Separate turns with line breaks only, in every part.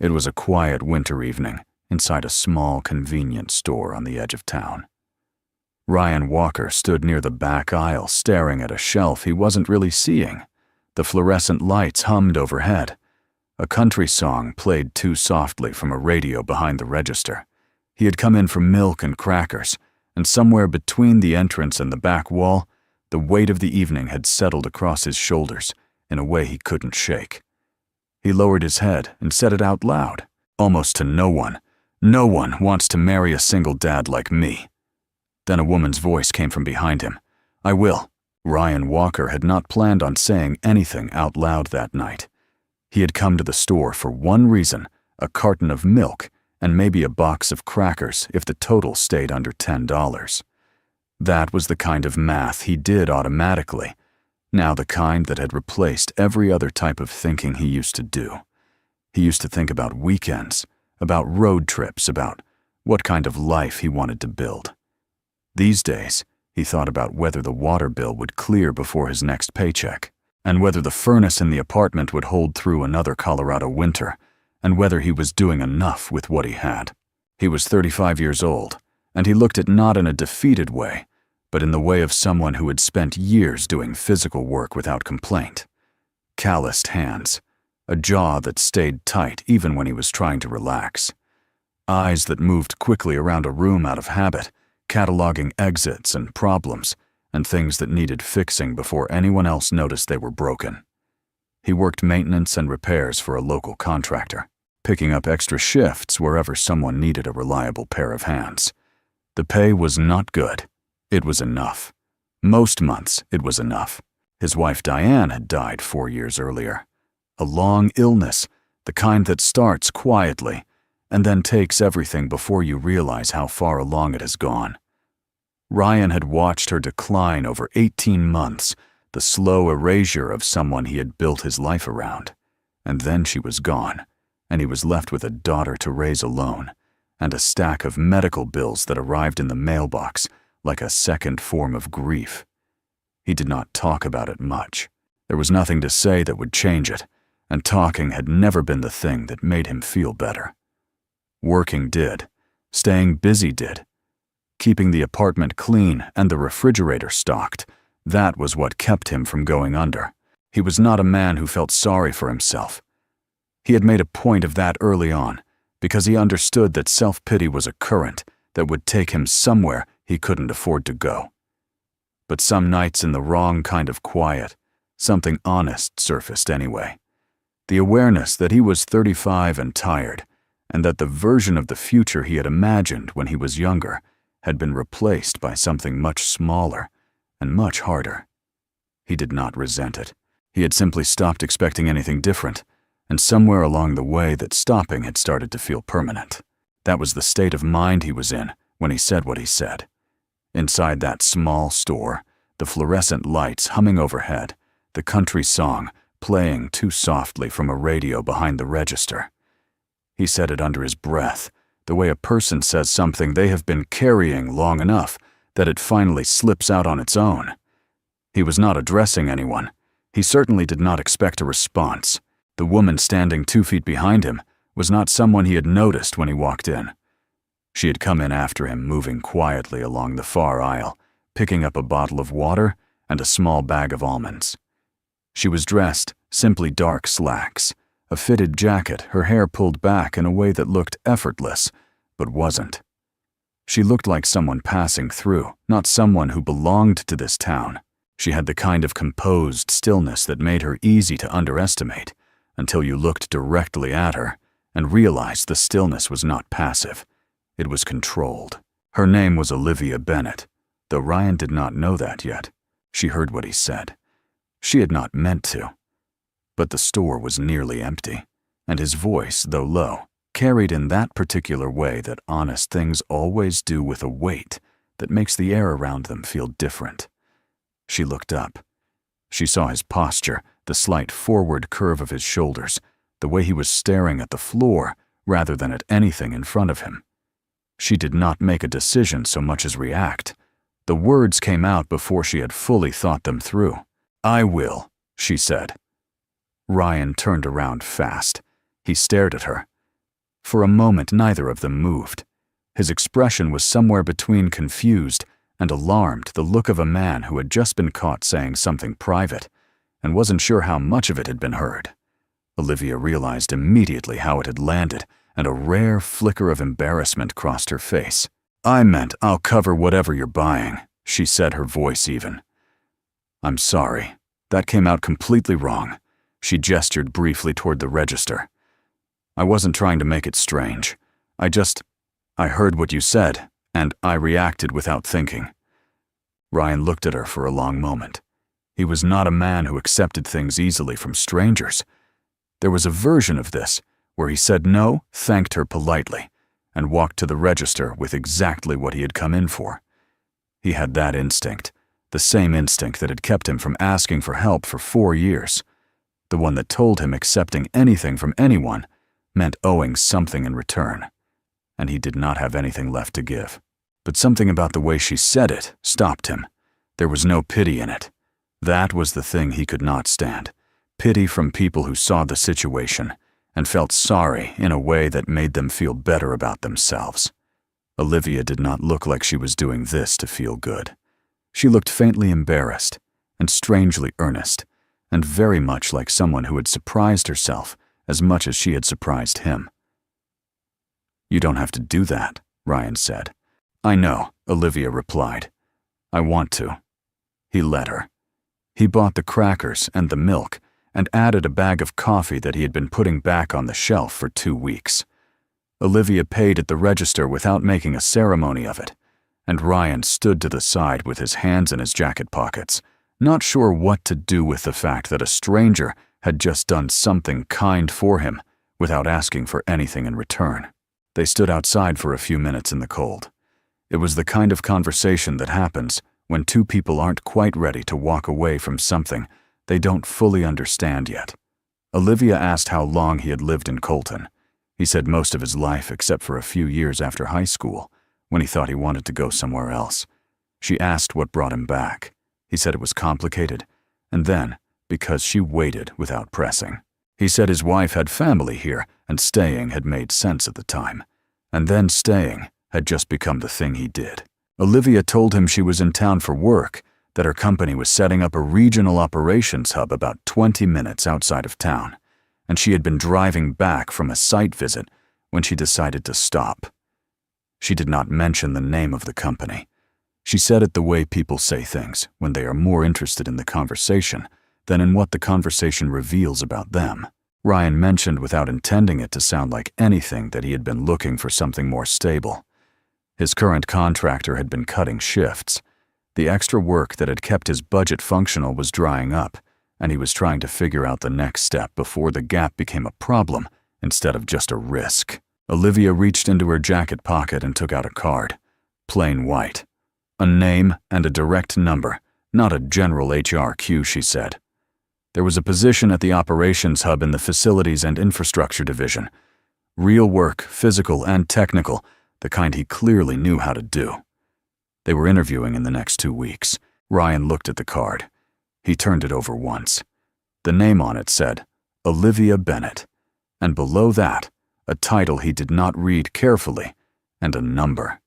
It was a quiet winter evening inside a small convenience store on the edge of town. Ryan Walker stood near the back aisle staring at a shelf he wasn't really seeing. The fluorescent lights hummed overhead. A country song played too softly from a radio behind the register. He had come in for milk and crackers, and somewhere between the entrance and the back wall, the weight of the evening had settled across his shoulders in a way he couldn't shake. He lowered his head and said it out loud, almost to no one. "No one wants to marry a single dad like me." Then a woman's voice came from behind him. "I will." Ryan Walker had not planned on saying anything out loud that night. He had come to the store for one reason, a carton of milk and maybe a box of crackers if the total stayed under $10. That was the kind of math he did automatically, now the kind that had replaced every other type of thinking he used to do. He used to think about weekends, about road trips, about what kind of life he wanted to build. These days, he thought about whether the water bill would clear before his next paycheck, and whether the furnace in the apartment would hold through another Colorado winter, and whether he was doing enough with what he had. He was 35 years old, and he looked at not in a defeated way, but in the way of someone who had spent years doing physical work without complaint. Calloused hands, a jaw that stayed tight even when he was trying to relax, eyes that moved quickly around a room out of habit, cataloging exits and problems and things that needed fixing before anyone else noticed they were broken. He worked maintenance and repairs for a local contractor, picking up extra shifts wherever someone needed a reliable pair of hands. The pay was not good. It was enough. Most months, it was enough. His wife Diane had died 4 years earlier. A long illness, the kind that starts quietly and then takes everything before you realize how far along it has gone. Ryan had watched her decline over 18 months, the slow erasure of someone he had built his life around. And then she was gone, and he was left with a daughter to raise alone, and a stack of medical bills that arrived in the mailbox like a second form of grief. He did not talk about it much. There was nothing to say that would change it, and talking had never been the thing that made him feel better. Working did. Staying busy did. Keeping the apartment clean and the refrigerator stocked, that was what kept him from going under. He was not a man who felt sorry for himself. He had made a point of that early on, because he understood that self-pity was a current that would take him somewhere he couldn't afford to go. But some nights in the wrong kind of quiet, something honest surfaced anyway. The awareness that he was 35 and tired, and that the version of the future he had imagined when he was younger had been replaced by something much smaller and much harder. He did not resent it. He had simply stopped expecting anything different, and somewhere along the way that stopping had started to feel permanent. That was the state of mind he was in when he said what he said. Inside that small store, the fluorescent lights humming overhead, the country song playing too softly from a radio behind the register. He said it under his breath, the way a person says something they have been carrying long enough that it finally slips out on its own. He was not addressing anyone. He certainly did not expect a response. The woman standing 2 feet behind him was not someone he had noticed when he walked in. She had come in after him, moving quietly along the far aisle, picking up a bottle of water and a small bag of almonds. She was dressed simply dark slacks, a fitted jacket, her hair pulled back in a way that looked effortless, but wasn't. She looked like someone passing through, not someone who belonged to this town. She had the kind of composed stillness that made her easy to underestimate, until you looked directly at her and realized the stillness was not passive. It was controlled. Her name was Olivia Bennett, though Ryan did not know that yet. She heard what he said. She had not meant to. But the store was nearly empty, and his voice, though low, carried in that particular way that honest things always do, with a weight that makes the air around them feel different. She looked up. She saw his posture, the slight forward curve of his shoulders, the way he was staring at the floor rather than at anything in front of him. She did not make a decision so much as react. The words came out before she had fully thought them through. "I will," she said. Ryan turned around fast. He stared at her. For a moment, neither of them moved. His expression was somewhere between confused and alarmed, the look of a man who had just been caught saying something private and wasn't sure how much of it had been heard. Olivia realized immediately how it had landed, and a rare flicker of embarrassment crossed her face. "I meant I'll cover whatever you're buying," she said, her voice even. "I'm sorry. That came out completely wrong." She gestured briefly toward the register. "I wasn't trying to make it strange. I heard what you said, and I reacted without thinking." Ryan looked at her for a long moment. He was not a man who accepted things easily from strangers. There was a version of this where he said no, thanked her politely, and walked to the register with exactly what he had come in for. He had that instinct, the same instinct that had kept him from asking for help for 4 years, the one that told him accepting anything from anyone meant owing something in return, and he did not have anything left to give. But something about the way she said it stopped him. There was no pity in it. That was the thing he could not stand. Pity from people who saw the situation and felt sorry in a way that made them feel better about themselves. Olivia did not look like she was doing this to feel good. She looked faintly embarrassed and strangely earnest, and very much like someone who had surprised herself as much as she had surprised him. "You don't have to do that," Ryan said. "I know," Olivia replied. "I want to." He let her. He bought the crackers and the milk and added a bag of coffee that he had been putting back on the shelf for 2 weeks. Olivia paid at the register without making a ceremony of it, and Ryan stood to the side with his hands in his jacket pockets, not sure what to do with the fact that a stranger had just done something kind for him without asking for anything in return. They stood outside for a few minutes in the cold. It was the kind of conversation that happens when two people aren't quite ready to walk away from something they don't fully understand yet. Olivia asked how long he had lived in Colton. He said most of his life except for a few years after high school, when he thought he wanted to go somewhere else. She asked what brought him back. He said it was complicated, and then, because she waited without pressing. He said his wife had family here, and staying had made sense at the time. And then staying had just become the thing he did. Olivia told him she was in town for work, that her company was setting up a regional operations hub about 20 minutes outside of town, and she had been driving back from a site visit when she decided to stop. She did not mention the name of the company. She said it the way people say things when they are more interested in the conversation than in what the conversation reveals about them. Ryan mentioned without intending it to sound like anything that he had been looking for something more stable. His current contractor had been cutting shifts. The extra work that had kept his budget functional was drying up, and he was trying to figure out the next step before the gap became a problem instead of just a risk. Olivia reached into her jacket pocket and took out a card. Plain white. A name and a direct number, not a general HR queue, she said. There was a position at the operations hub in the Facilities and Infrastructure Division. Real work, physical and technical, the kind he clearly knew how to do. They were interviewing in the next 2 weeks. Ryan looked at the card. He turned it over once. The name on it said, Olivia Bennett, and below that, a title he did not read carefully, and a number.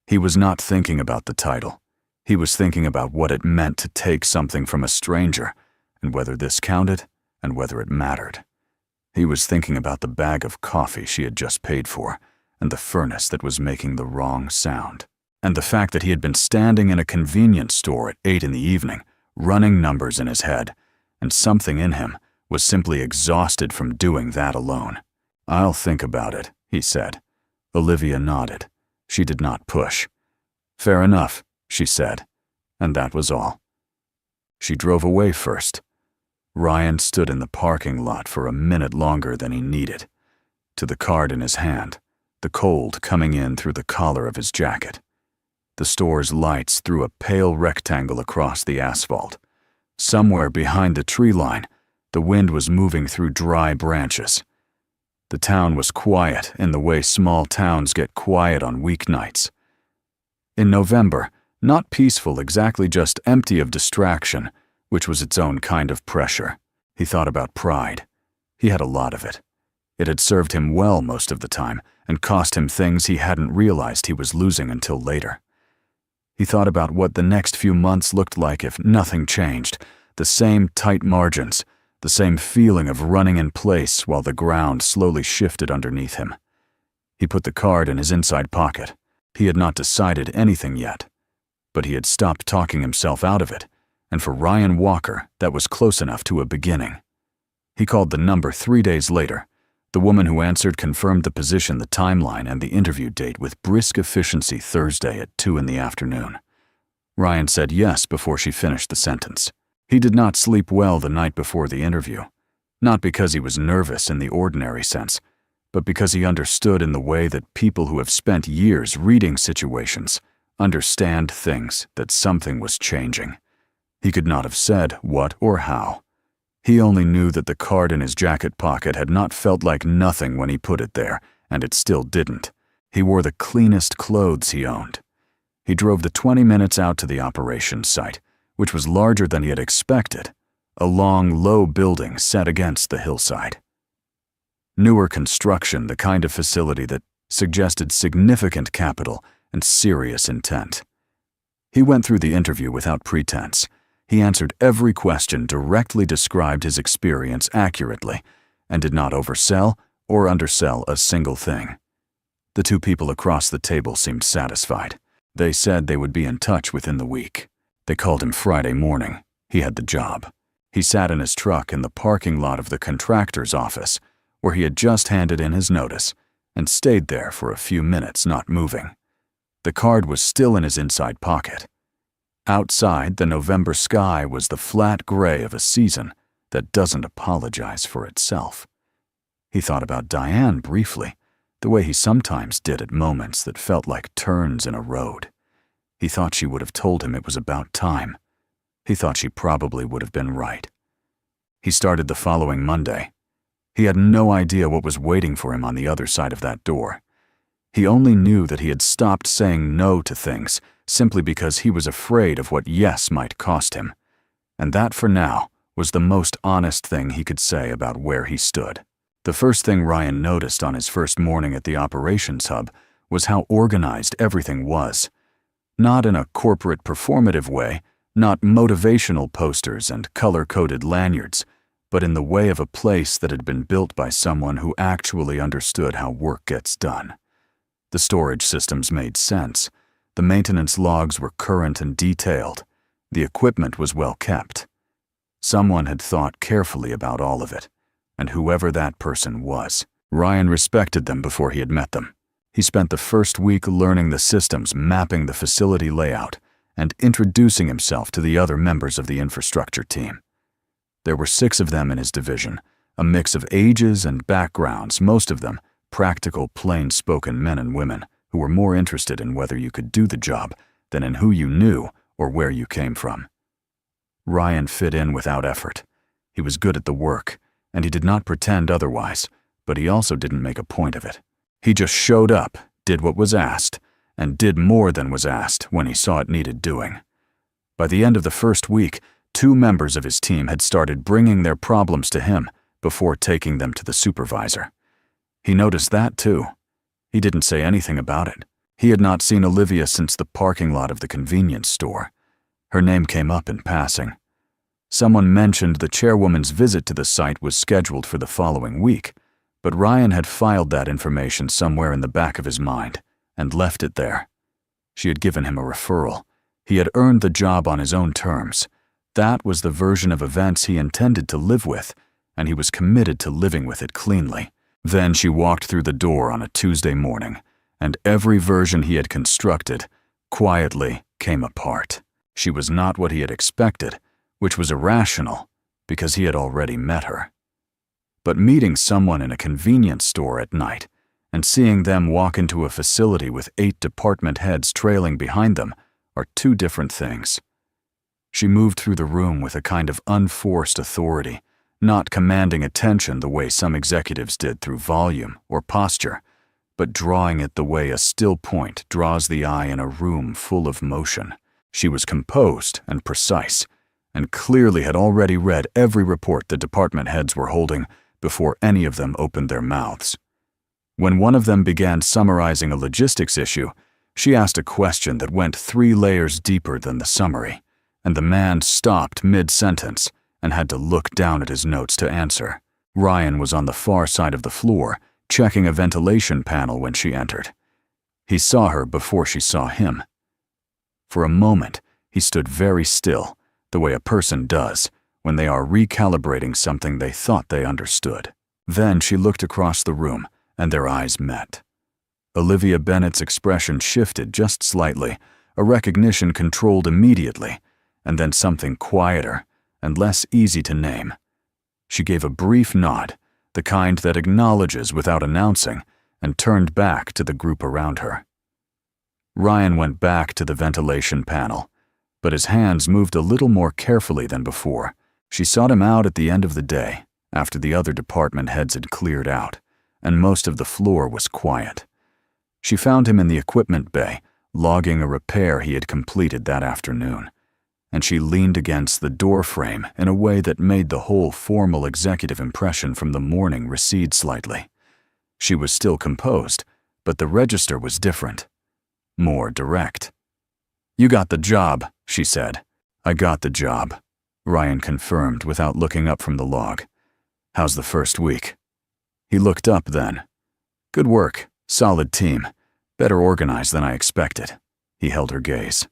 He was not thinking about the title. He was thinking about what it meant to take something from a stranger, and whether this counted, and whether it mattered. He was thinking about the bag of coffee she had just paid for, and the furnace that was making the wrong sound, and the fact that he had been standing in a convenience store at 8 in the evening, running numbers in his head, and something in him was simply exhausted from doing that alone. "I'll think about it," he said. Olivia nodded. She did not push. "Fair enough," she said, and that was all. She drove away first. Ryan stood in the parking lot for a minute longer than he needed, to the card in his hand, the cold coming in through the collar of his jacket. The store's lights threw a pale rectangle across the asphalt. Somewhere behind the tree line, the wind was moving through dry branches. The town was quiet in the way small towns get quiet on weeknights. In November, not peaceful exactly, just empty of distraction, which was its own kind of pressure. He thought about pride. He had a lot of it. It had served him well most of the time and cost him things he hadn't realized he was losing until later. He thought about what the next few months looked like if nothing changed, the same tight margins, the same feeling of running in place while the ground slowly shifted underneath him. He put the card in his inside pocket. He had not decided anything yet, but he had stopped talking himself out of it, and for Ryan Walker, that was close enough to a beginning. He called the number 3 days later. The woman who answered confirmed the position, the timeline, and the interview date with brisk efficiency Thursday at 2 in the afternoon. Ryan said yes before she finished the sentence. He did not sleep well the night before the interview, not because he was nervous in the ordinary sense, but because he understood in the way that people who have spent years reading situations understand things, that something was changing. He could not have said what or how. He only knew that the card in his jacket pocket had not felt like nothing when he put it there, and it still didn't. He wore the cleanest clothes he owned. He drove the 20 minutes out to the operations site, which was larger than he had expected, a long, low building set against the hillside. Newer construction, the kind of facility that suggested significant capital and serious intent. He went through the interview without pretense. He answered every question, directly described his experience accurately, and did not oversell or undersell a single thing. The two people across the table seemed satisfied. They said they would be in touch within the week. They called him Friday morning. He had the job. He sat in his truck in the parking lot of the contractor's office, where he had just handed in his notice, and stayed there for a few minutes, not moving. The card was still in his inside pocket. Outside, the November sky was the flat gray of a season that doesn't apologize for itself. He thought about Diane briefly, the way he sometimes did at moments that felt like turns in a road. He thought she would have told him it was about time. He thought she probably would have been right. He started the following Monday. He had no idea what was waiting for him on the other side of that door. He only knew that he had stopped saying no to things simply because he was afraid of what yes might cost him. And that, for now, was the most honest thing he could say about where he stood. The first thing Ryan noticed on his first morning at the operations hub was how organized everything was. Not in a corporate performative way, not motivational posters and color-coded lanyards, but in the way of a place that had been built by someone who actually understood how work gets done. The storage systems made sense. The maintenance logs were current and detailed. The equipment was well kept. Someone had thought carefully about all of it, and whoever that person was, Ryan respected them before he had met them. He spent the first week learning the systems, mapping the facility layout, and introducing himself to the other members of the infrastructure team. There were 6 of them in his division, a mix of ages and backgrounds, most of them practical, plain-spoken men and women who were more interested in whether you could do the job than in who you knew or where you came from. Ryan fit in without effort. He was good at the work, and he did not pretend otherwise, but he also didn't make a point of it. He just showed up, did what was asked, and did more than was asked when he saw it needed doing. By the end of the first week, 2 members of his team had started bringing their problems to him before taking them to the supervisor. He noticed that too. He didn't say anything about it. He had not seen Olivia since the parking lot of the convenience store. Her name came up in passing. Someone mentioned the chairwoman's visit to the site was scheduled for the following week, but Ryan had filed that information somewhere in the back of his mind and left it there. She had given him a referral. He had earned the job on his own terms. That was the version of events he intended to live with, and he was committed to living with it cleanly. Then she walked through the door on a Tuesday morning, and every version he had constructed quietly came apart. She was not what he had expected, which was irrational because he had already met her. But meeting someone in a convenience store at night and seeing them walk into a facility with 8 department heads trailing behind them are 2 different things. She moved through the room with a kind of unforced authority, not commanding attention the way some executives did through volume or posture, but drawing it the way a still point draws the eye in a room full of motion. She was composed and precise, and clearly had already read every report the department heads were holding before any of them opened their mouths. When one of them began summarizing a logistics issue, she asked a question that went 3 layers deeper than the summary, and the man stopped mid-sentence and had to look down at his notes to answer. Ryan was on the far side of the floor, checking a ventilation panel when she entered. He saw her before she saw him. For a moment, he stood very still, the way a person does when they are recalibrating something they thought they understood. Then she looked across the room, and their eyes met. Olivia Bennett's expression shifted just slightly, a recognition controlled immediately, and then something quieter and less easy to name. She gave a brief nod, the kind that acknowledges without announcing, and turned back to the group around her. Ryan went back to the ventilation panel, but his hands moved a little more carefully than before. She sought him out at the end of the day, after the other department heads had cleared out, and most of the floor was quiet. She found him in the equipment bay, logging a repair he had completed that afternoon, and she leaned against the door frame in a way that made the whole formal executive impression from the morning recede slightly. She was still composed, but the register was different, more direct. "You got the job," she said. "I got the job," Ryan confirmed without looking up from the log. "How's the first week?" He looked up then. "Good work, solid team, better organized than I expected." He held her gaze.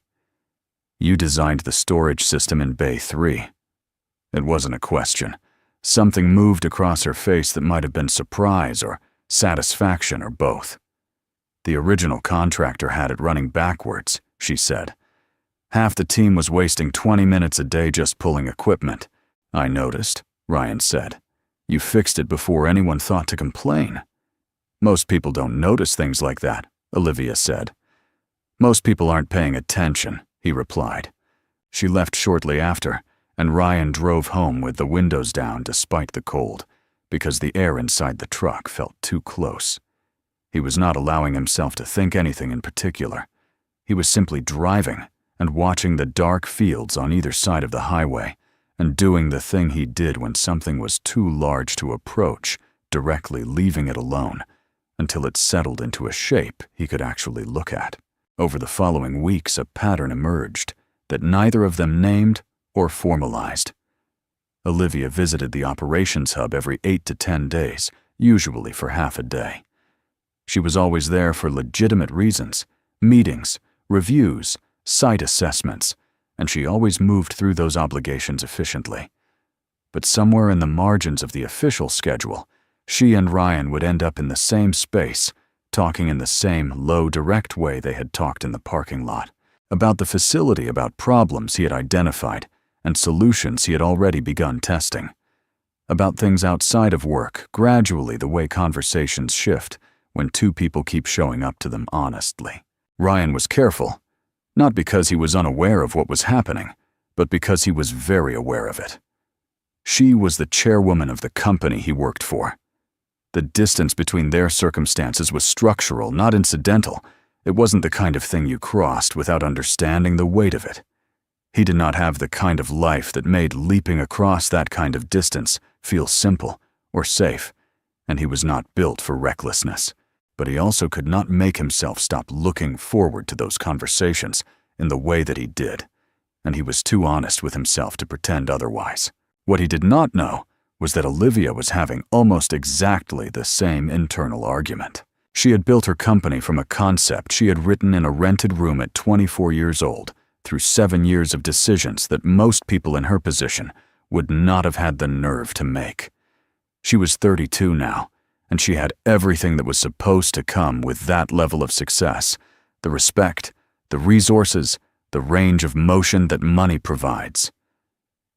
"You designed the storage system in Bay 3. It wasn't a question. Something moved across her face that might have been surprise or satisfaction or both. "The original contractor had it running backwards," she said. "Half the team was wasting 20 minutes a day just pulling equipment." "I noticed," Ryan said. "You fixed it before anyone thought to complain." "Most people don't notice things like that," Olivia said. "Most people aren't paying attention," he replied. She left shortly after, and Ryan drove home with the windows down despite the cold, because the air inside the truck felt too close. He was not allowing himself to think anything in particular. He was simply driving and watching the dark fields on either side of the highway, and doing the thing he did when something was too large to approach, directly leaving it alone, until it settled into a shape he could actually look at. Over the following weeks, a pattern emerged that neither of them named or formalized. Olivia visited the operations hub every 8 to 10 days, usually for half a day. She was always there for legitimate reasons, meetings, reviews, site assessments, and she always moved through those obligations efficiently. But somewhere in the margins of the official schedule, she and Ryan would end up in the same space, talking in the same low, direct way they had talked in the parking lot, about the facility, about problems he had identified, and solutions he had already begun testing. About things outside of work, gradually the way conversations shift when two people keep showing up to them honestly. Ryan was careful, not because he was unaware of what was happening, but because he was very aware of it. She was the chairwoman of the company he worked for. The distance between their circumstances was structural, not incidental. It wasn't the kind of thing you crossed without understanding the weight of it. He did not have the kind of life that made leaping across that kind of distance feel simple or safe, and he was not built for recklessness. But he also could not make himself stop looking forward to those conversations in the way that he did, and he was too honest with himself to pretend otherwise. What he did not know was that Olivia was having almost exactly the same internal argument. She had built her company from a concept she had written in a rented room at 24 years old, through 7 years of decisions that most people in her position would not have had the nerve to make. She was 32 now, and she had everything that was supposed to come with that level of success: the respect, the resources, the range of motion that money provides.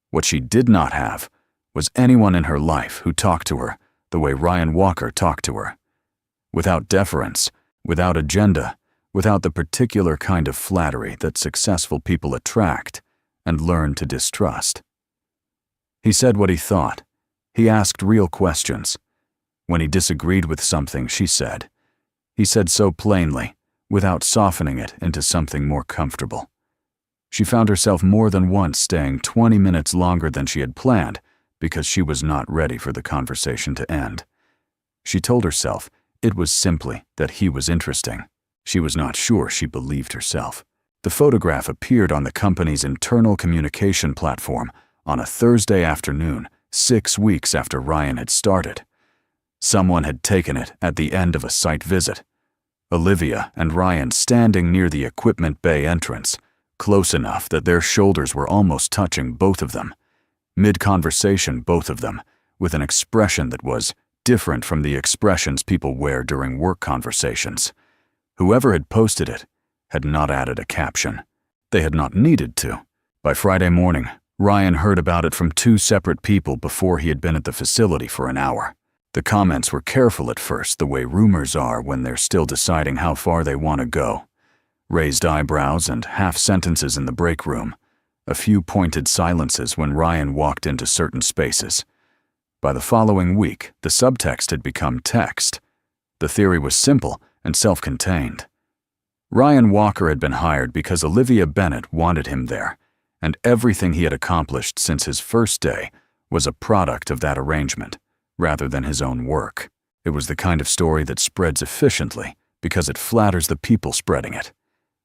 What she did not have was anyone in her life who talked to her the way Ryan Walker talked to her. Without deference, without agenda, without the particular kind of flattery that successful people attract and learn to distrust. He said what he thought. He asked real questions. When he disagreed with something she said, he said so plainly, without softening it into something more comfortable. She found herself more than once staying 20 minutes longer than she had planned, because she was not ready for the conversation to end. She told herself it was simply that he was interesting. She was not sure she believed herself. The photograph appeared on the company's internal communication platform on a Thursday afternoon, 6 weeks after Ryan had started. Someone had taken it at the end of a site visit. Olivia and Ryan standing near the equipment bay entrance, close enough that their shoulders were almost touching both of them. Mid-conversation, both of them, with an expression that was different from the expressions people wear during work conversations. Whoever had posted it had not added a caption. They had not needed to. By Friday morning, Ryan heard about it from 2 separate people before he had been at the facility for an hour. The comments were careful at first, the way rumors are when they're still deciding how far they want to go. Raised eyebrows and half sentences in the break room. A few pointed silences when Ryan walked into certain spaces. By the following week, the subtext had become text. The theory was simple and self-contained. Ryan Walker had been hired because Olivia Bennett wanted him there, and everything he had accomplished since his first day was a product of that arrangement, rather than his own work. It was the kind of story that spreads efficiently because it flatters the people spreading it.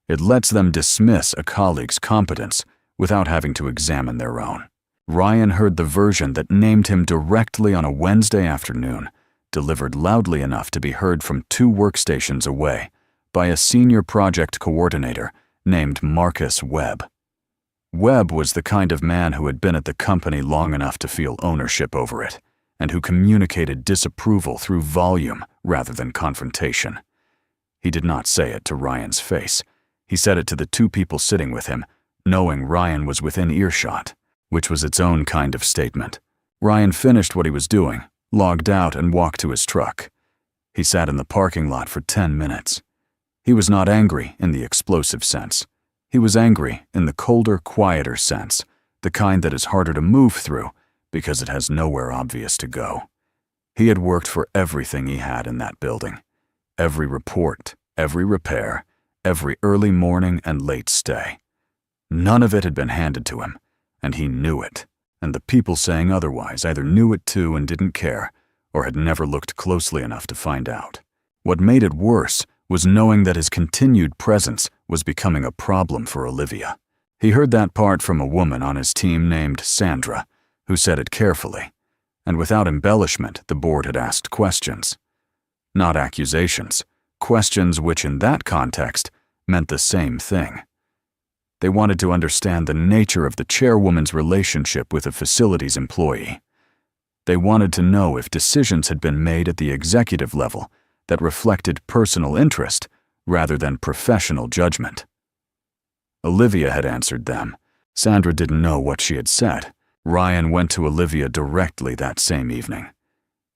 It lets them dismiss a colleague's competence without having to examine their own. Ryan heard the version that named him directly on a Wednesday afternoon, delivered loudly enough to be heard from 2 workstations away by a senior project coordinator named Marcus Webb. Webb was the kind of man who had been at the company long enough to feel ownership over it, and who communicated disapproval through volume rather than confrontation. He did not say it to Ryan's face. He said it to the 2 people sitting with him, knowing Ryan was within earshot, which was its own kind of statement. Ryan finished what he was doing, logged out, and walked to his truck. He sat in the parking lot for 10 minutes. He was not angry in the explosive sense. He was angry in the colder, quieter sense, the kind that is harder to move through because it has nowhere obvious to go. He had worked for everything he had in that building. Every report, every repair, every early morning and late stay. None of it had been handed to him, and he knew it, and the people saying otherwise either knew it too and didn't care, or had never looked closely enough to find out. What made it worse was knowing that his continued presence was becoming a problem for Olivia. He heard that part from a woman on his team named Sandra, who said it carefully, and without embellishment the board had asked questions. Not accusations, questions which in that context meant the same thing. They wanted to understand the nature of the chairwoman's relationship with a facilities employee. They wanted to know if decisions had been made at the executive level that reflected personal interest rather than professional judgment. Olivia had answered them. Sandra didn't know what she had said. Ryan went to Olivia directly that same evening.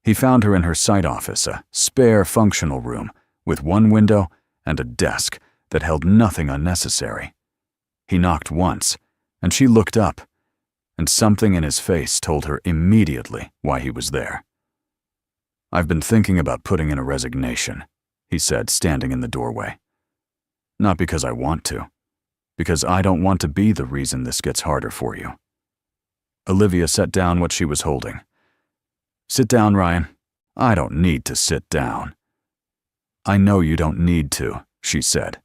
He found her in her site office, a spare functional room with 1 window and a desk that held nothing unnecessary. He knocked once, and she looked up, and something in his face told her immediately why he was there. "I've been thinking about putting in a resignation," he said, standing in the doorway. "Not because I want to, because I don't want to be the reason this gets harder for you." Olivia set down what she was holding. "Sit down, Ryan. I don't need to sit down." "I know you don't need to," she said.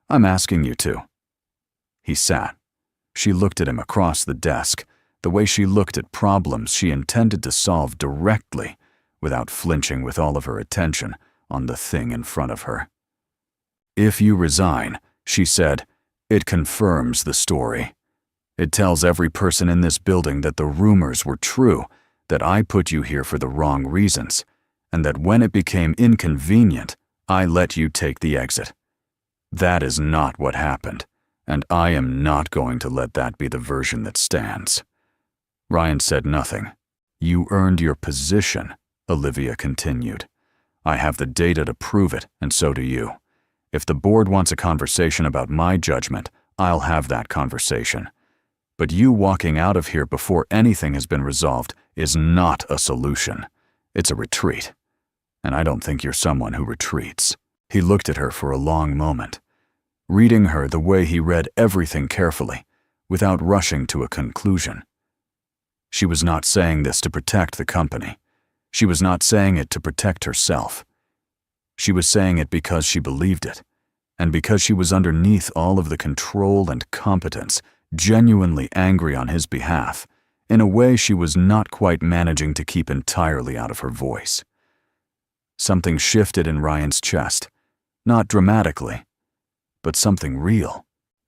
"I'm asking you to." He sat. She looked at him across the desk, the way she looked at problems she intended to solve directly, without flinching with all of her attention on the thing in front of her. "If you resign," she said, "it confirms the story. It tells every person in this building that the rumors were true, that I put you here for the wrong reasons, and that when it became inconvenient, I let you take the exit. That is not what happened, and I am not going to let that be the version that stands." Ryan said nothing. "You earned your position," Olivia continued. "I have the data to prove it, and so do you. If the board wants a conversation about my judgment, I'll have that conversation. But you walking out of here before anything has been resolved is not a solution. It's a retreat. And I don't think you're someone who retreats." He looked at her for a long moment, reading her the way he read everything carefully, without rushing to a conclusion. She was not saying this to protect the company. She was not saying it to protect herself. She was saying it because she believed it, and because she was underneath all of the control and competence, genuinely angry on his behalf, in a way she was not quite managing to keep entirely out of her voice. Something shifted in Ryan's chest, not dramatically, but something real.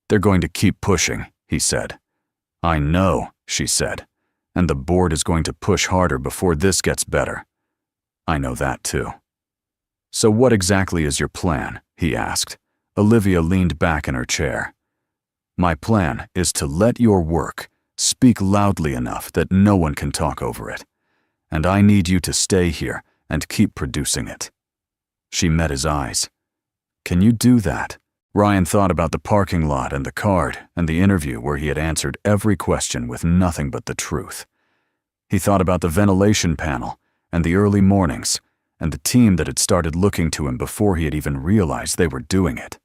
"They're going to keep pushing," he said. "I know," she said, "and the board is going to push harder before this gets better. I know that too." "So what exactly is your plan?" he asked. Olivia leaned back in her chair. "My plan is to let your work speak loudly enough that no one can talk over it. And I need you to stay here and keep producing it." She met his eyes. "Can you do that?" Ryan thought about the parking lot and the card and the interview where he had answered every question with nothing but the truth. He thought about the ventilation panel and the early mornings and the team that had started looking to him before he had even realized they were doing it.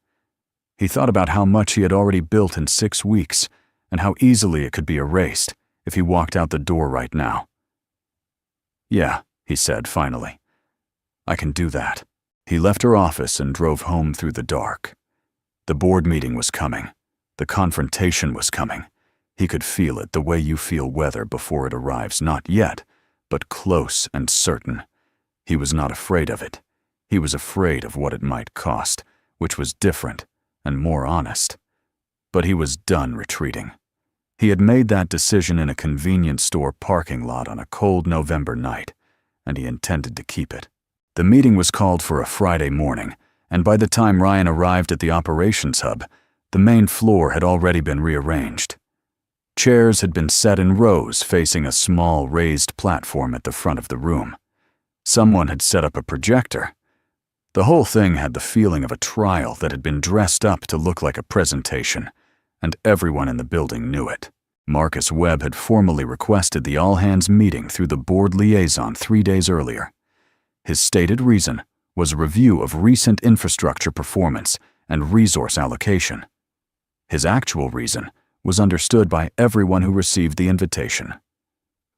He thought about how much he had already built in 6 weeks and how easily it could be erased if he walked out the door right now. "Yeah," he said finally. "I can do that." He left her office and drove home through the dark. The board meeting was coming. The confrontation was coming. He could feel it the way you feel weather before it arrives, not yet, but close and certain. He was not afraid of it. He was afraid of what it might cost, which was different and more honest. But he was done retreating. He had made that decision in a convenience store parking lot on a cold November night, and he intended to keep it. The meeting was called for a Friday morning, and by the time Ryan arrived at the operations hub, the main floor had already been rearranged. Chairs had been set in rows facing a small raised platform at the front of the room. Someone had set up a projector. The whole thing had the feeling of a trial that had been dressed up to look like a presentation, and everyone in the building knew it. Marcus Webb had formally requested the all-hands meeting through the board liaison 3 days earlier. His stated reason was a review of recent infrastructure performance and resource allocation. His actual reason was understood by everyone who received the invitation.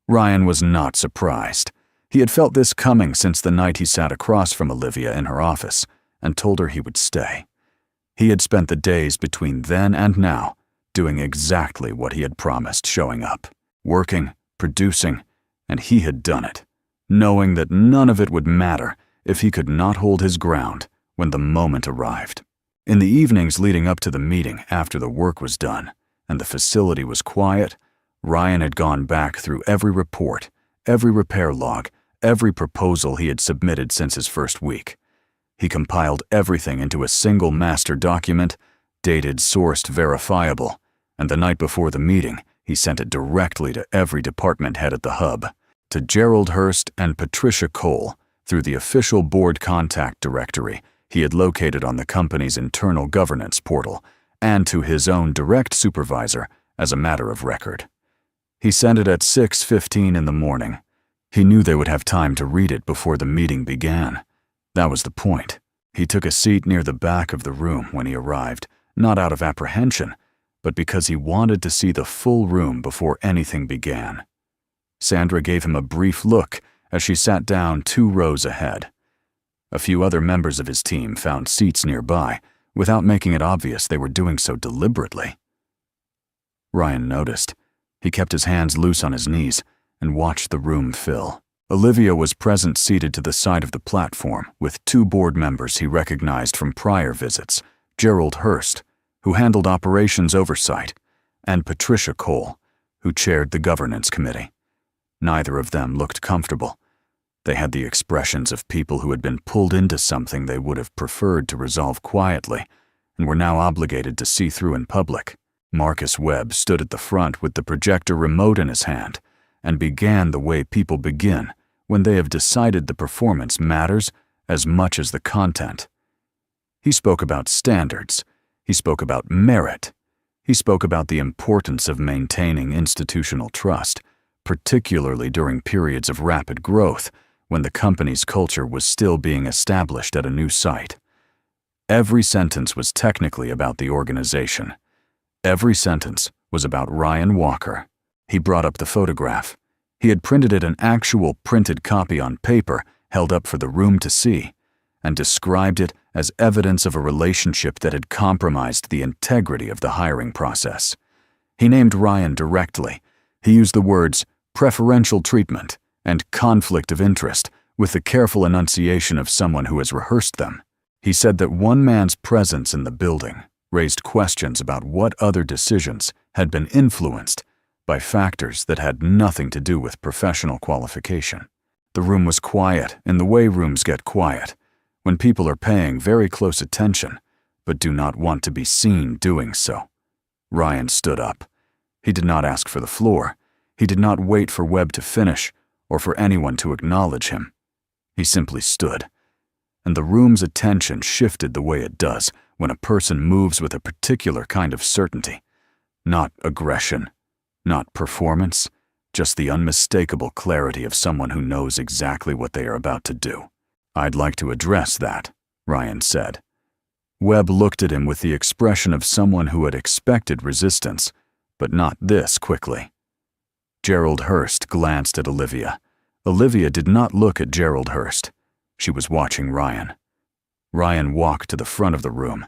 Ryan was not surprised. He had felt this coming since the night he sat across from Olivia in her office and told her he would stay. He had spent the days between then and now doing exactly what he had promised, showing up, working, producing, and he had done it, knowing that none of it would matter if he could not hold his ground when the moment arrived. In the evenings leading up to the meeting after the work was done and the facility was quiet, Ryan had gone back through every report, every repair log, every proposal he had submitted since his first week. He compiled everything into a single master document, dated, sourced, verifiable, and the night before the meeting, he sent it directly to every department head at the hub, to Gerald Hurst and Patricia Cole through the official board contact directory he had located on the company's internal governance portal, and to his own direct supervisor as a matter of record. He sent it at 6:15 in the morning. He knew they would have time to read it before the meeting began. That was the point. He took a seat near the back of the room when he arrived, not out of apprehension, but because he wanted to see the full room before anything began. Sandra gave him a brief look as she sat down 2 rows ahead. A few other members of his team found seats nearby, without making it obvious they were doing so deliberately. Ryan noticed. He kept his hands loose on his knees and watched the room fill. Olivia was present, seated to the side of the platform, with 2 board members he recognized from prior visits, Gerald Hurst, who handled operations oversight, and Patricia Cole, who chaired the governance committee. Neither of them looked comfortable. They had the expressions of people who had been pulled into something they would have preferred to resolve quietly and were now obligated to see through in public. Marcus Webb stood at the front with the projector remote in his hand and began the way people begin when they have decided the performance matters as much as the content. He spoke about standards. He spoke about merit. He spoke about the importance of maintaining institutional trust, particularly during periods of rapid growth when the company's culture was still being established at a new site. Every sentence was technically about the organization. Every sentence was about Ryan Walker. He brought up the photograph. He had printed it an actual printed copy on paper, held up for the room to see, and described it as evidence of a relationship that had compromised the integrity of the hiring process. He named Ryan directly. He used the words preferential treatment and conflict of interest with the careful enunciation of someone who has rehearsed them. He said that one man's presence in the building raised questions about what other decisions had been influenced by factors that had nothing to do with professional qualification. The room was quiet in the way rooms get quiet, when people are paying very close attention but do not want to be seen doing so. Ryan stood up. He did not ask for the floor. He did not wait for Webb to finish or for anyone to acknowledge him. He simply stood, and the room's attention shifted the way it does when a person moves with a particular kind of certainty. Not aggression, not performance, just the unmistakable clarity of someone who knows exactly what they are about to do. "I'd like to address that," Ryan said. Webb looked at him with the expression of someone who had expected resistance, but not this quickly. Gerald Hurst glanced at Olivia. Olivia did not look at Gerald Hurst. She was watching Ryan. Ryan walked to the front of the room.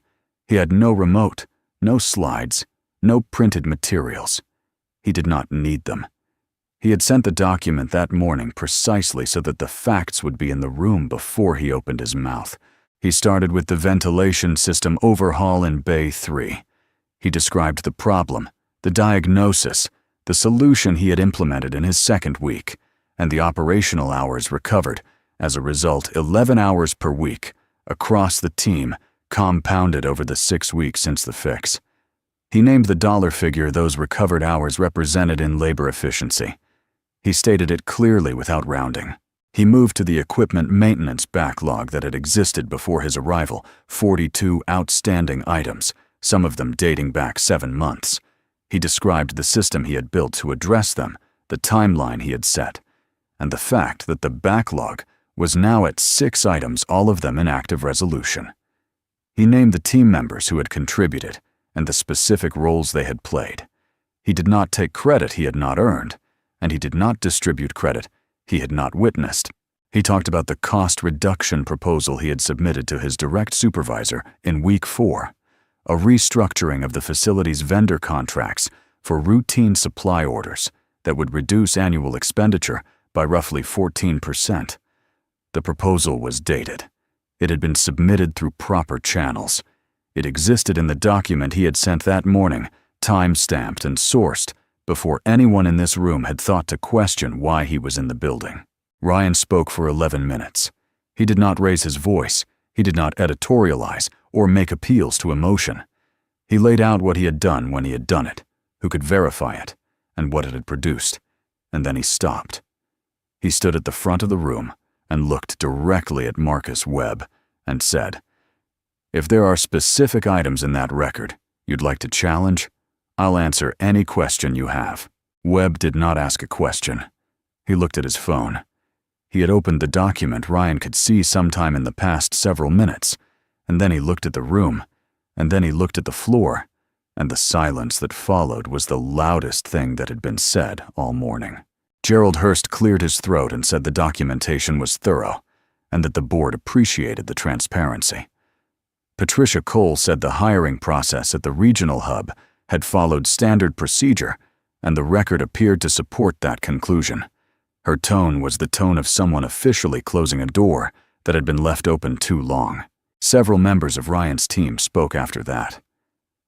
He had no remote, no slides, no printed materials. He did not need them. He had sent the document that morning precisely so that the facts would be in the room before he opened his mouth. He started with the ventilation system overhaul in Bay 3. He described the problem, the diagnosis, the solution he had implemented in his second week, and the operational hours recovered. As a result, 11 hours per week, across the team, compounded over the 6 weeks since the fix. He named the dollar figure those recovered hours represented in labor efficiency. He stated it clearly without rounding. He moved to the equipment maintenance backlog that had existed before his arrival, 42 outstanding items, some of them dating back 7 months. He described the system he had built to address them, the timeline he had set, and the fact that the backlog was now at 6 items, all of them in active resolution. He named the team members who had contributed and the specific roles they had played. He did not take credit he had not earned, and he did not distribute credit he had not witnessed. He talked about the cost reduction proposal he had submitted to his direct supervisor in week 4, a restructuring of the facility's vendor contracts for routine supply orders that would reduce annual expenditure by roughly 14%. The proposal was dated. It had been submitted through proper channels. It existed in the document he had sent that morning, time-stamped and sourced, before anyone in this room had thought to question why he was in the building. Ryan spoke for 11 minutes. He did not raise his voice. He did not editorialize or make appeals to emotion. He laid out what he had done when he had done it, who could verify it, and what it had produced, and then he stopped. He stood at the front of the room and looked directly at Marcus Webb and said, "If there are specific items in that record you'd like to challenge, I'll answer any question you have." Webb did not ask a question. He looked at his phone. He had opened the document Ryan could see sometime in the past several minutes, and then he looked at the room, and then he looked at the floor, and the silence that followed was the loudest thing that had been said all morning. Gerald Hurst cleared his throat and said the documentation was thorough, and that the board appreciated the transparency. Patricia Cole said the hiring process at the regional hub had followed standard procedure, and the record appeared to support that conclusion. Her tone was the tone of someone officially closing a door that had been left open too long. Several members of Ryan's team spoke after that.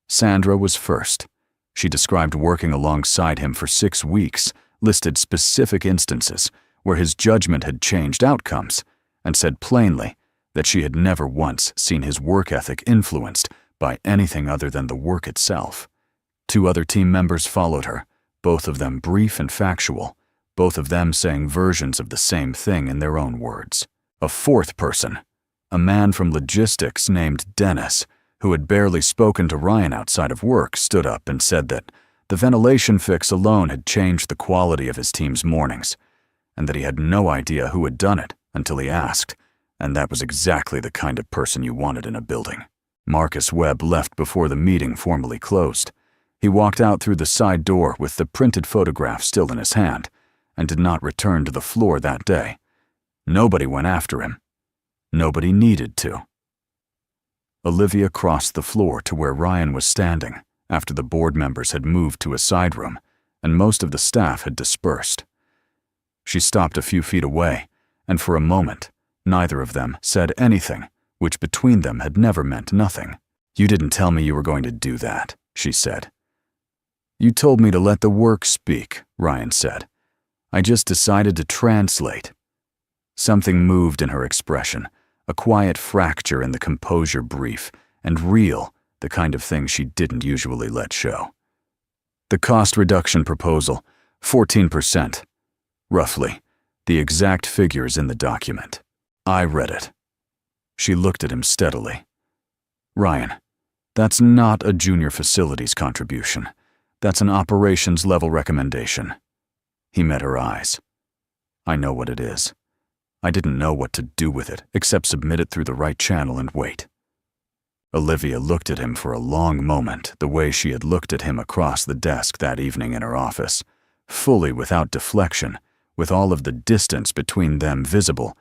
Sandra was first. She described working alongside him for 6 weeks, listed specific instances where his judgment had changed outcomes, and said plainly that she had never once seen his work ethic influenced by anything other than the work itself. 2 other team members followed her, both of them brief and factual, both of them saying versions of the same thing in their own words. A 4th person, a man from logistics named Dennis, who had barely spoken to Ryan outside of work, stood up and said that the ventilation fix alone had changed the quality of his team's mornings, and that he had no idea who had done it until he asked, and that was exactly the kind of person you wanted in a building. Marcus Webb left before the meeting formally closed. He walked out through the side door with the printed photograph still in his hand, and did not return to the floor that day. Nobody went after him. Nobody needed to. Olivia crossed the floor to where Ryan was standing after the board members had moved to a side room and most of the staff had dispersed. She stopped a few feet away, and for a moment, neither of them said anything, which between them had never meant nothing. "You didn't tell me you were going to do that," she said. "You told me to let the work speak," Ryan said. "I just decided to translate." Something moved in her expression, a quiet fracture in the composure brief, and real, the kind of thing she didn't usually let show. "The cost reduction proposal, 14%. Roughly, the exact figures in the document. I read it." She looked at him steadily. "Ryan, that's not a junior facilities contribution. That's an operations-level recommendation." He met her eyes. "I know what it is. I didn't know what to do with it except submit it through the right channel and wait." Olivia looked at him for a long moment, the way she had looked at him across the desk that evening in her office, fully without deflection, with all of the distance between them visible,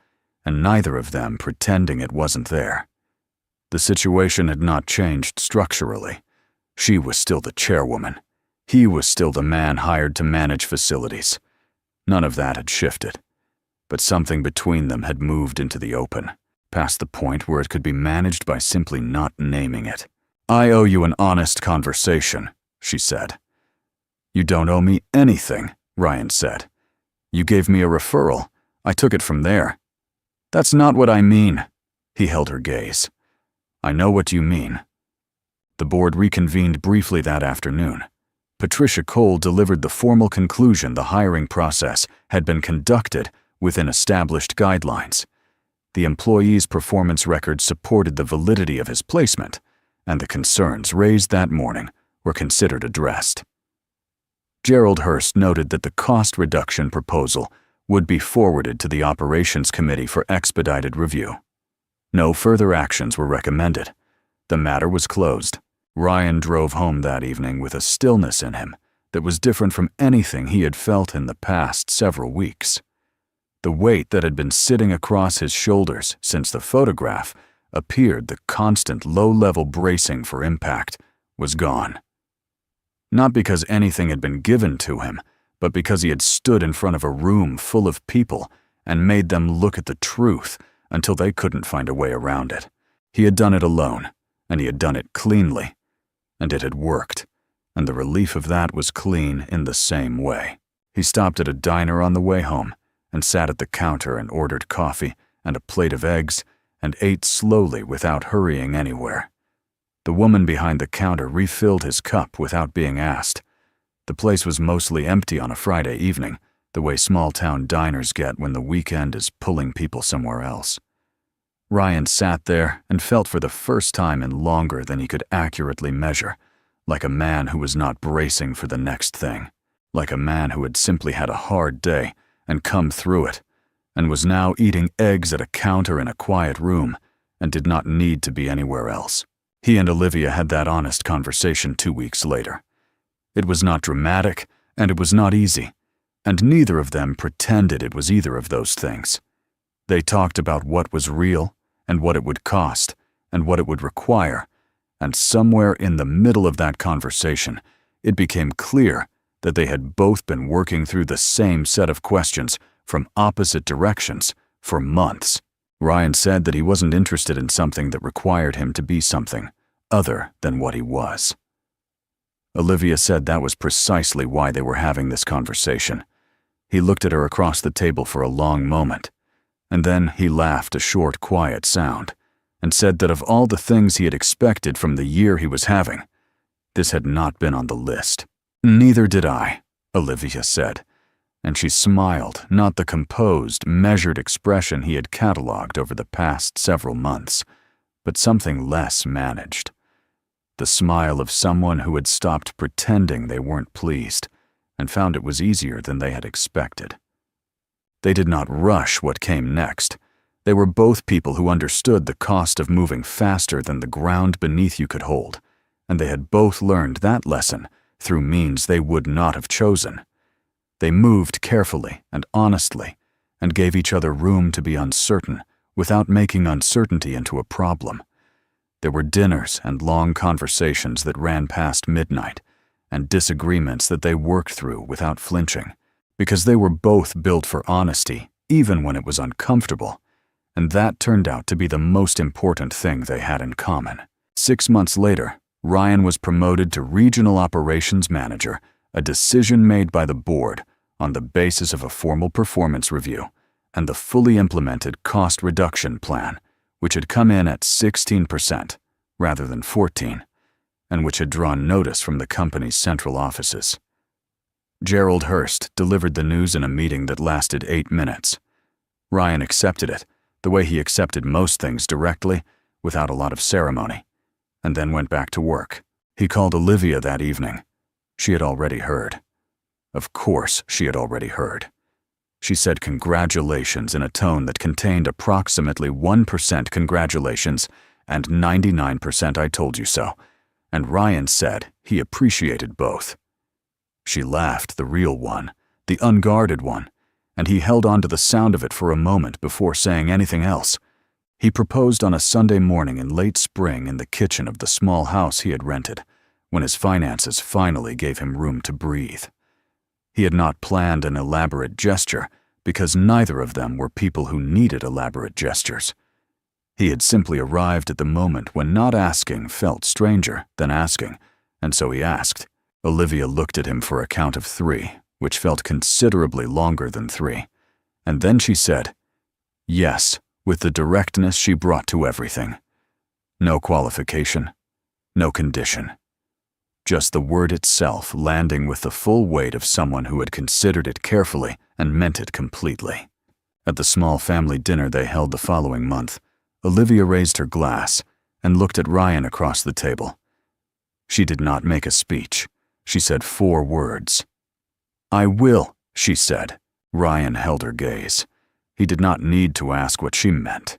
and neither of them pretending it wasn't there. The situation had not changed structurally. She was still the chairwoman. He was still the man hired to manage facilities. None of that had shifted. But something between them had moved into the open, past the point where it could be managed by simply not naming it. "I owe you an honest conversation," she said. "You don't owe me anything," Ryan said. "You gave me a referral. I took it from there." "That's not what I mean." He held her gaze. "I know what you mean." The board reconvened briefly that afternoon. Patricia Cole delivered the formal conclusion the hiring process had been conducted within established guidelines. The employee's performance record supported the validity of his placement, and the concerns raised that morning were considered addressed. Gerald Hurst noted that the cost reduction proposal would be forwarded to the Operations Committee for expedited review. No further actions were recommended. The matter was closed. Ryan drove home that evening with a stillness in him that was different from anything he had felt in the past several weeks. The weight that had been sitting across his shoulders since the photograph appeared, the constant low-level bracing for impact was gone. Not because anything had been given to him, but because he had stood in front of a room full of people and made them look at the truth until they couldn't find a way around it. He had done it alone, and he had done it cleanly, and it had worked, and the relief of that was clean in the same way. He stopped at a diner on the way home and sat at the counter and ordered coffee and a plate of eggs and ate slowly without hurrying anywhere. The woman behind the counter refilled his cup without being asked. The place was mostly empty on a Friday evening, the way small-town diners get when the weekend is pulling people somewhere else. Ryan sat there and felt for the first time in longer than he could accurately measure, like a man who was not bracing for the next thing, like a man who had simply had a hard day and come through it, and was now eating eggs at a counter in a quiet room and did not need to be anywhere else. He and Olivia had that honest conversation 2 weeks later. It was not dramatic, and it was not easy, and neither of them pretended it was either of those things. They talked about what was real, and what it would cost, and what it would require, and somewhere in the middle of that conversation, it became clear that they had both been working through the same set of questions from opposite directions for months. Ryan said that he wasn't interested in something that required him to be something other than what he was. Olivia said that was precisely why they were having this conversation. He looked at her across the table for a long moment, and then he laughed a short, quiet sound, and said that of all the things he had expected from the year he was having, this had not been on the list. "Neither did I," Olivia said, and she smiled, not the composed, measured expression he had cataloged over the past several months, but something less managed. The smile of someone who had stopped pretending they weren't pleased and found it was easier than they had expected. They did not rush what came next. They were both people who understood the cost of moving faster than the ground beneath you could hold, and they had both learned that lesson through means they would not have chosen. They moved carefully and honestly, and gave each other room to be uncertain without making uncertainty into a problem. There were dinners and long conversations that ran past midnight, and disagreements that they worked through without flinching, because they were both built for honesty, even when it was uncomfortable, and that turned out to be the most important thing they had in common. 6 months later, Ryan was promoted to Regional Operations Manager, a decision made by the board on the basis of a formal performance review and the fully implemented cost reduction plan, which had come in at 16% rather than 14%, and which had drawn notice from the company's central offices. Gerald Hurst delivered the news in a meeting that lasted 8 minutes. Ryan accepted it, the way he accepted most things directly, without a lot of ceremony, and then went back to work. He called Olivia that evening. She had already heard. Of course, she had already heard. She said congratulations in a tone that contained approximately 1% congratulations and 99% I told you so, and Ryan said he appreciated both. She laughed, the real one, the unguarded one, and he held on to the sound of it for a moment before saying anything else. He proposed on a Sunday morning in late spring in the kitchen of the small house he had rented, when his finances finally gave him room to breathe. He had not planned an elaborate gesture because neither of them were people who needed elaborate gestures. He had simply arrived at the moment when not asking felt stranger than asking, and so he asked. Olivia looked at him for a count of 3, which felt considerably longer than 3, and then she said, yes, with the directness she brought to everything. No qualification, no condition. Just the word itself landing with the full weight of someone who had considered it carefully and meant it completely. At the small family dinner they held the following month, Olivia raised her glass and looked at Ryan across the table. She did not make a speech. She said 4 words. I will, she said. Ryan held her gaze. He did not need to ask what she meant.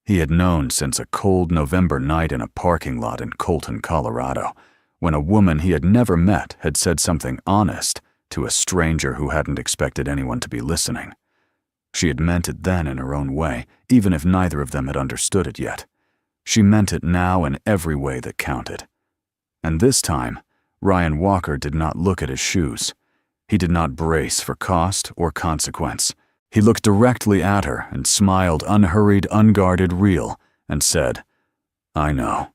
He had known since a cold November night in a parking lot in Colton, Colorado, when a woman he had never met had said something honest to a stranger who hadn't expected anyone to be listening. She had meant it then in her own way, even if neither of them had understood it yet. She meant it now in every way that counted. And this time, Ryan Walker did not look at his shoes. He did not brace for cost or consequence. He looked directly at her and smiled unhurried, unguarded, real, and said, I know.